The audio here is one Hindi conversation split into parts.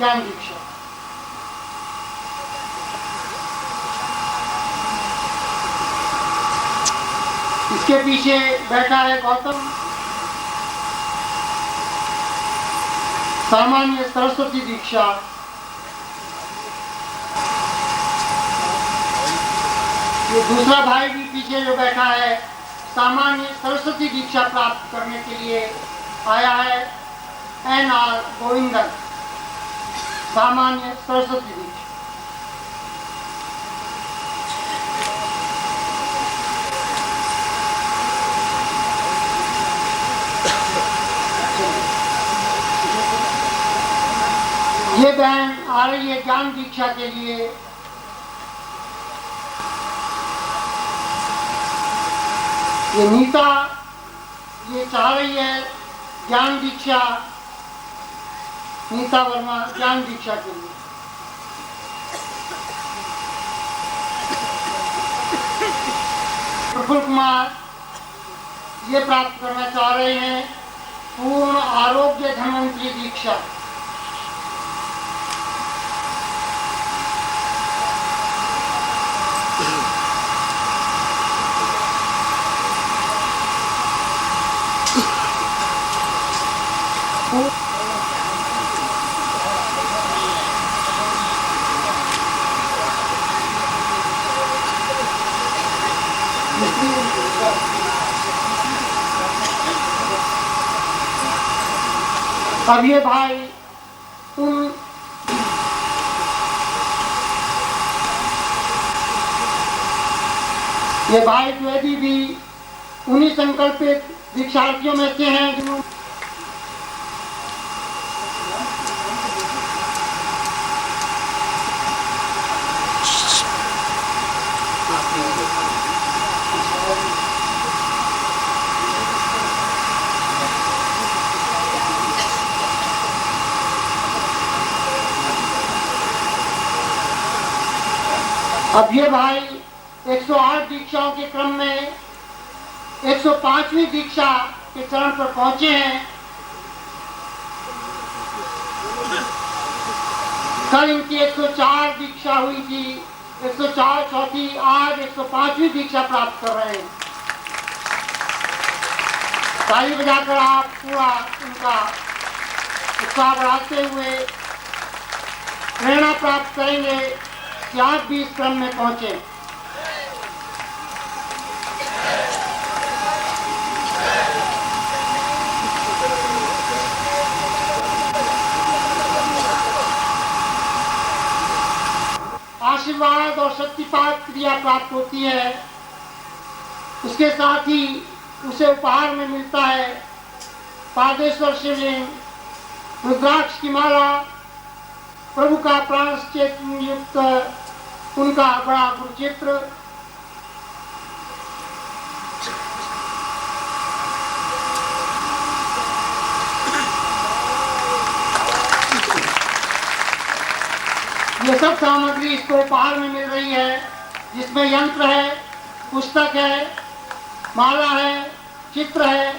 ज्ञान दीक्षा। इसके पीछे बैठा है गौतम, सामान्य सरस्वती दीक्षा। ये दूसरा भाई भी पीछे जो बैठा है, सामान्य सरस्वती दीक्षा प्राप्त करने के लिए आया है, NR गोविंदन, सामान्य सरस्वती दीक्षा। ये बहन आ रही है ज्ञान दीक्षा के लिए। ये नीता, ये चाह रही है ज्ञान दीक्षा, नीता वर्मा ज्ञान दीक्षा के लिए। प्रफुल्ल कुमार ये प्राप्त करना चाह रहे हैं पूर्ण आरोग्य धन्वंतरी दीक्षा। अब ये भाई ये भाई द्विवेदी भी उन्हीं संकल्पित दीक्षार्थियों में से हैं जो अब ये भाई 108 दीक्षाओं के क्रम में 105वीं दीक्षा के चरण पर पहुंचे हैं। कल इनकी 104 दीक्षा हुई थी, 104 चौथी, आज 105वीं दीक्षा प्राप्त कर रहे हैं। ताली बजाकर आप पूरा उनका उत्साह बढ़ाते हुए प्रेरणा प्राप्त करेंगे कि आप भी इस क्रम में पहुंचे। आशीर्वाद और शक्तिपात क्रिया प्राप्त होती है, उसके साथ ही उसे उपहार में मिलता है पादेश्वर शिवलिंग, रुद्राक्ष की माला, प्रभु का प्राणश्चेतन युक्त उनका बड़ा गुरुचित्र। ये सब सामग्री इसको उपहार में मिल रही है, जिसमें यंत्र है, पुस्तक है, माला है, चित्र है।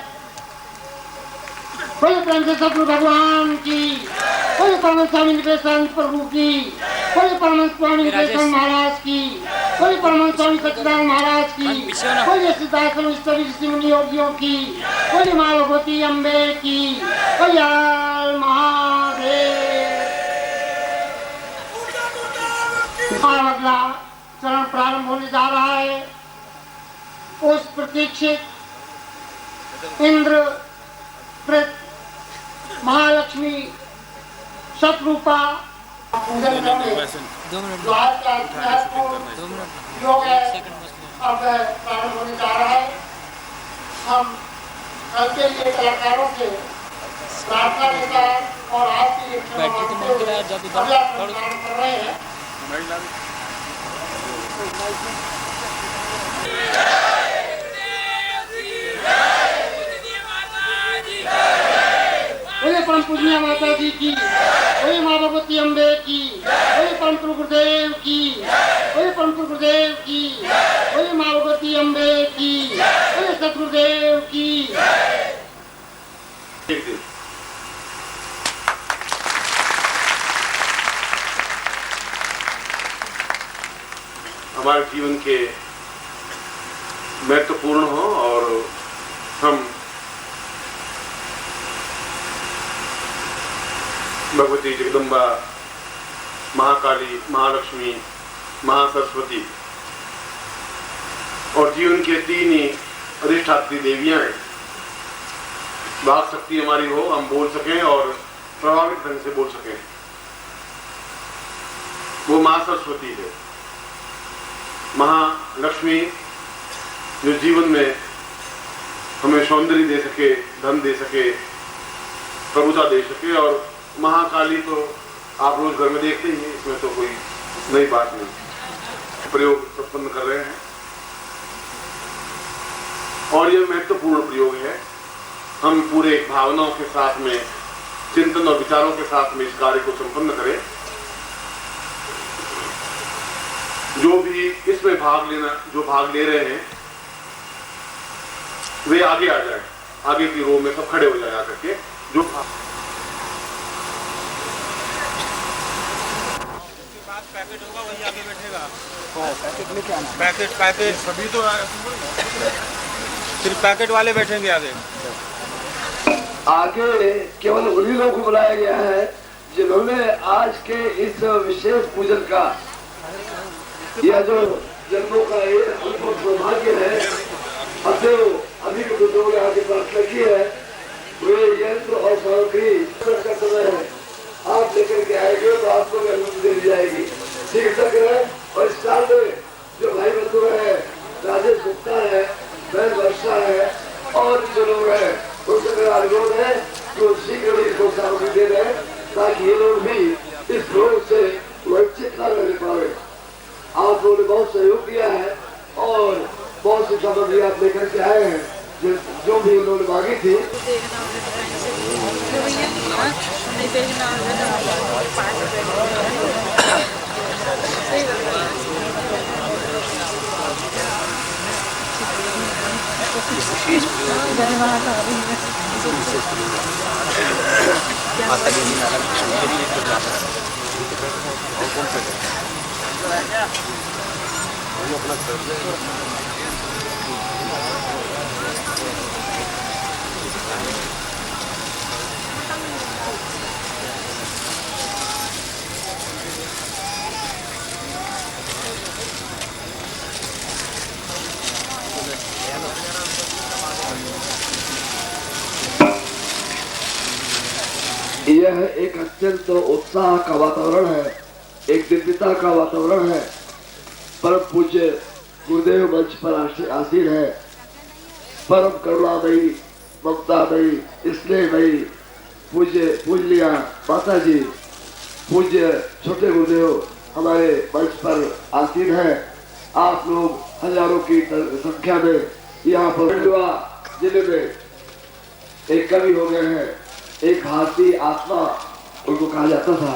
बोले प्रेम से सतगुरु भगवान की, बोले परम स्वामी निवेशानंद प्रभु की, बोले परम स्वामी निवेशानंद महाराज की, बोले परम स्वामी सच्चिदानंद महाराज की, बोले सिद्धाश्रम सभी ऋषि मुनि योगियों की, बोले माँ भगवती अम्बे की, बोले महादेव। अगला चरण प्रारंभ होने जा रहा है। उस प्रतीक्षित इंद्र कृत महालक्ष्मी शतरूपा पूजन योग अब प्रारंभ होने जा रहा है। हम कल के लिए कलाकारों से प्रार्थना लेकर और आपकी कर रहे हैं। बोले परम पूजनीय माता जी की, बोले माँ भगवती अम्बे की, बोले परम गुरुदेव की, बोले परम गुरुदेव की, बोले माँ भगवती अम्बे की, बोले सतगुरुदेव की। हमारे जीवन के महत्वपूर्ण हो और हम भगवती जगदम्बा, महाकाली, महालक्ष्मी, महासरस्वती और जीवन के 3 ही अधिष्ठात्री देवियां हैं। वाक शक्ति हमारी हो, हम बोल सकें और प्रभावित ढंग से बोल सकें, वो मां सरस्वती है। महालक्ष्मी जो जीवन में हमें सौंदर्य दे सके, धन दे सके, प्रभुता दे सके, और महाकाली तो आप रोज घर में देखते ही हैं, इसमें तो कोई नई बात नहीं। प्रयोग संपन्न कर रहे हैं और यह महत्वपूर्ण प्रयोग है। हम पूरे भावनाओं के साथ में, चिंतन और विचारों के साथ में इस कार्य को संपन्न करें। जो भी इसमें जो भाग ले रहे हैं वे आगे आ जाए, आगे की रो में सब खड़े हो जाए आकर के। जो पैकेट होगा वही आगे बैठेगा। पैकेट लेके आना। पैकेट सभी तो सिर्फ पैकेट वाले बैठेंगे आगे। आगे केवल उन्हीं लोगों को बुलाया गया है जिन्होंने आज के इस विशेष पूजन का, यह जो जन्मों का ये सौभाग्य है, अभी के बुजुर्गों ने आगे प्रार्थना की है, वे यंत्र और सामग्री का समय है, आप लेकर के आएंगे तो आपको भी अनुमति दे दी जाएगी। ठीक तक है। और इस साल में जो भाई बंधु है, राजेश गुप्ता है, बहन वर्षा है और जो लोग हैं उनसे मेरा अनुरोध है तो शीघ्र ही इसको सामग्री दे रहे ताकि ये लोग भी इस रोग से वंचित न रह पाए। आप लोगों ने बहुत सहयोग किया है और बहुत सी सामग्री आप लेकर के आए हैं जो भी उन्होंने मांगी थी। यह एक अत्यंत उत्साह का वातावरण है, एक दिव्यता का वातावरण है। परम पूज्य गुरुदेव मंच पर आसीन है, परम करुणामयी, ममतामयी, स्नेहमयी पूज्य माता जी, पूज्य छोटे गुरुदेव हमारे मंच पर आसीन है। आप लोग हजारों की संख्या में यहाँ पर जिले में एक कवि हो गए हैं, एक भारतीय आत्मा उनको कहा जाता था।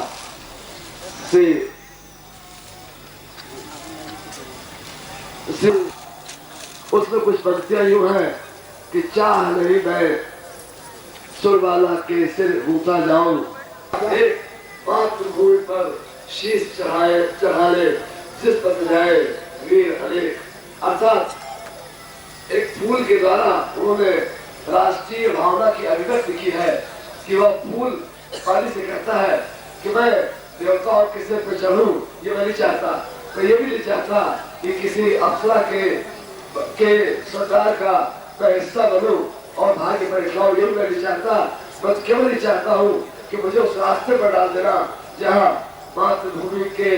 उसमें कुछ पंक्तियां यूं हैं कि चाह नहीं मैं सुरबाला के सिर घूटा जाऊं, एक मातृभूमि पर शीश चढ़ाए जिस पर जाए वीर अनेक। अर्थात एक फूल के द्वारा उन्होंने राष्ट्रीय भावना की अभिव्यक्ति की है कि वह फूल पानी से कहता है कि मैं देवताओं के सिर पर चढ़ूं, ये मैं नहीं चाहता। मैं ये भी नहीं चाहता कि किसी अप्सरा के सरकार का मैं हिस्सा बनूं और भाग्य पर खिलाऊं, ये भी मैं नहीं चाहता। मैं केवल ही चाहता हूँ कि मुझे उस रास्ते पर डाल देना जहाँ मातृभूमि के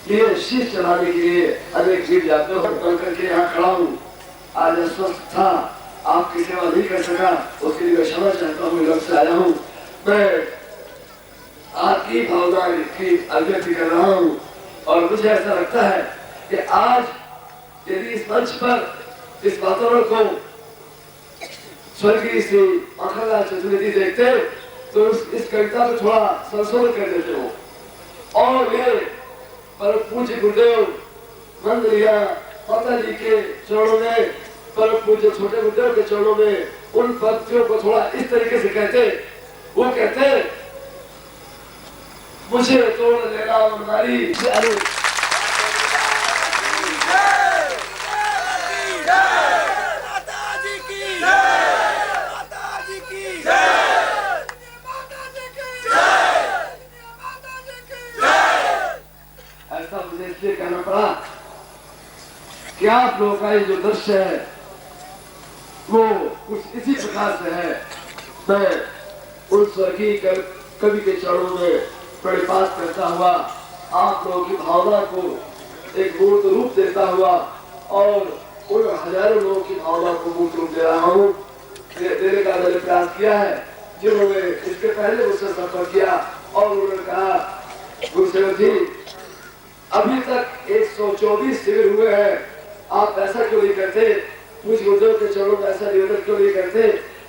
लिए शीश चढ़ाने के लिए अनेक वीर जाते हो। बनकर के यहाँ खड़ा हूँ। आज अस्वस्थ था, आपकी सेवा नहीं कर सका, उसके लिए क्षमा चाहता हूँ। घर से आया हूँ, मैं आपकी भावना की अभिव्यक्ति कर रहा हूँ और मुझे ऐसा लगता है कि आज यदि इस मंच पर इस वातावरण को स्वर्गीय श्री माखनलाल चतुर्वेदी देखते तो इस कविता में थोड़ा संशोधन कर देते हो और ये परम पूज्य गुरुदेव मंदिरिया माता जी के चरणों में, परम पूज्य छोटे गुरुदेव के चरणों में उन पंक्तियों को थोड़ा इस तरीके से कहते। वो कहते मुझे तोड़ लेना नारी, इसलिए कहना पड़ा कि आप लोगों का ये जो दृश्य है वो कुछ इसी प्रकार से है। मैं उस स्वर्गीय कवि के चरणों में प्रणिपात करता हुआ आप लोगों की भावना को एक मूर्त रूप देता हुआ और उन हजारों लोगों की भावना को मूर्त रूप दे रहा हूँ, देने का मैंने प्रयास किया है, जिन्होंने इसके पहले मुझसे संपर्क किया और उन्होंने कहा गुरुसेवक जी अभी तक 124 शिविर हुए हैं, आप ऐसा क्यों नहीं करते, पूज्य गुरुदेव के चरणों में ऐसा निवेदन क्यों नहीं करते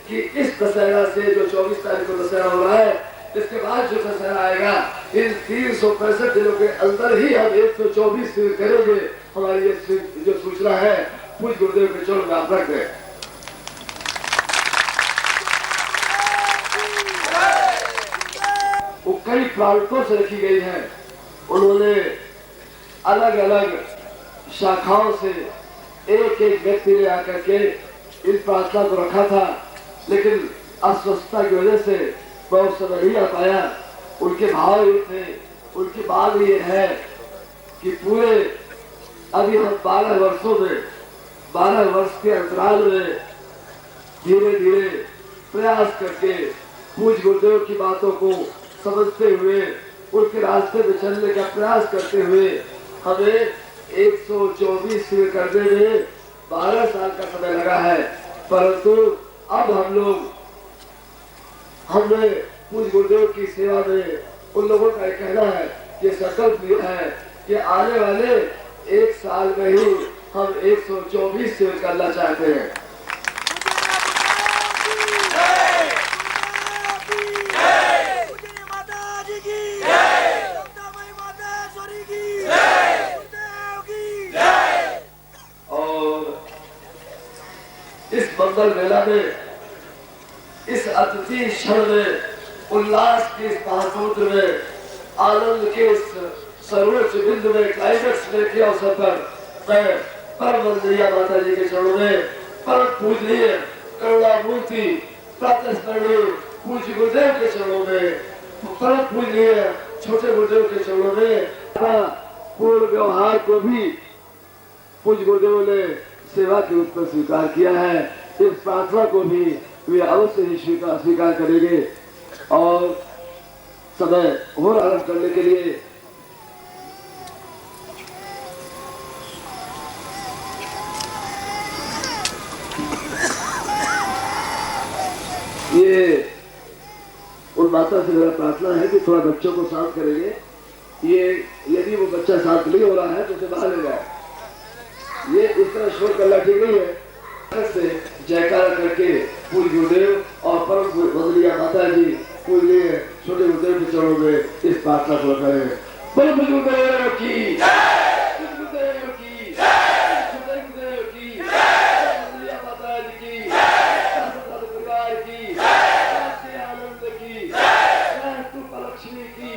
कि इस दशहरा से जो 24 तारीख को दशहरा हो रहा है, इसके बाद जो दशहरा आएगा, इन 365 दिनों के अंदर ही हम 124 शिविर करेंगे। हमारी ये जो सूचना है पूज्य गुरुदेव के चरणों में आप रख दें। वो कई प्रारूपों से रखी गई है, उन्होंने अलग अलग शाखाओं से एक एक व्यक्ति ने आकर के इस प्रार्थना को रखा था, लेकिन अस्वस्थता की वजह से वह उस समय नहीं आ पाया। उनके भाव ये थे, उनकी बात ये है कि पूरे अभी हम 12 वर्षों में 12 वर्ष के अंतराल में धीरे धीरे प्रयास करके पूज्य गुरुदेव की बातों को समझते हुए उनके रास्ते में चलने का प्रयास करते हुए हमें 124 शिविर करने में 12 साल का समय लगा है, परंतु अब हम लोग हमने पूज्य गुरुदेव की सेवा में उन लोगों का कहना है, ये संकल्प लिया है कि आने वाले 1 साल में ही हम 124 शिविर करना चाहते हैं। इस मंगल मेला में, इस अतिथि क्षण में, उल्लास के इस महासमुद्र में, आनंद के इस सर्वोच्च बिंदु में, क्लाइमेक्स में के अवसर पर मैं परम वंदनीय माता जी के चरणों में, परम पूजनीय करुणामूर्ति प्रातस्मरणीय पूज्य गुरुदेव के चरणों में, परम पूजनीय छोटे गुरुदेव के चरणों में पूर्ण व्यवहार को भी पूज्य गुरुदेव ने सेवा के रूप में स्वीकार किया है। इस प्रार्थना को भी वे अवश्य ही स्वीकार करेंगे और समय और आरंभ करने के लिए ये उन माता से मेरा प्रार्थना है कि थोड़ा बच्चों को शांत करेंगे। ये यदि वो बच्चा शांत नहीं हो रहा है तो उसे बाहर ले जाए। ये इस तरह शोर करना ठीक नहीं है। से जयकारा करके पूज्य गुरुदेव और परम वंदनीय माता जी पूज्य छोटे गुरुदेव के चरणों में इस प्रार्थना को करें। परम गुरुदेव की गुरुदेव की छोटे गुरुदेव की वंदनीय माता जी की परिवार की आनंद की लक्ष्मी की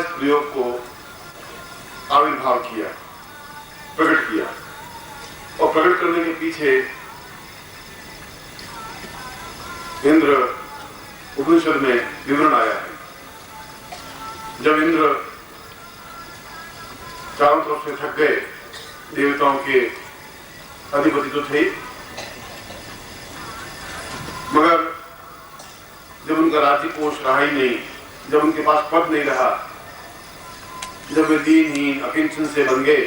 इस प्रयोग को आविर्भाव किया, प्रकट किया और प्रकट करने के पीछे इंद्र उपनिषद में विवरण आया है। जब इंद्र चारों तरफ से थक गए, देवताओं के अधिपति तो थे, मगर जब उनका राज्य कोष रहा ही नहीं, जब उनके पास पद नहीं रहा, जब वे दीनहीन अकिंचन से बन गए,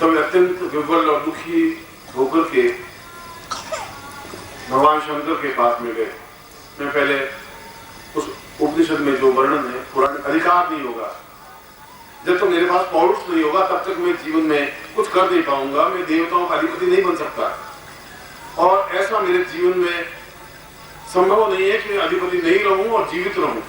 तब वे अत्यंत विवल और दुखी होकर के भगवान शंकर के पास में गए। मैं पहले उस उपनिषद में जो वर्णन है, पुराण अधिकार नहीं होगा, जब तक मेरे पास पौरुष नहीं होगा तब तक मैं जीवन में कुछ कर नहीं पाऊंगा, मैं देवताओं का अधिपति नहीं बन सकता। और ऐसा मेरे जीवन में संभव नहीं है कि मैं अधिपति नहीं रहूं और जीवित रहूं।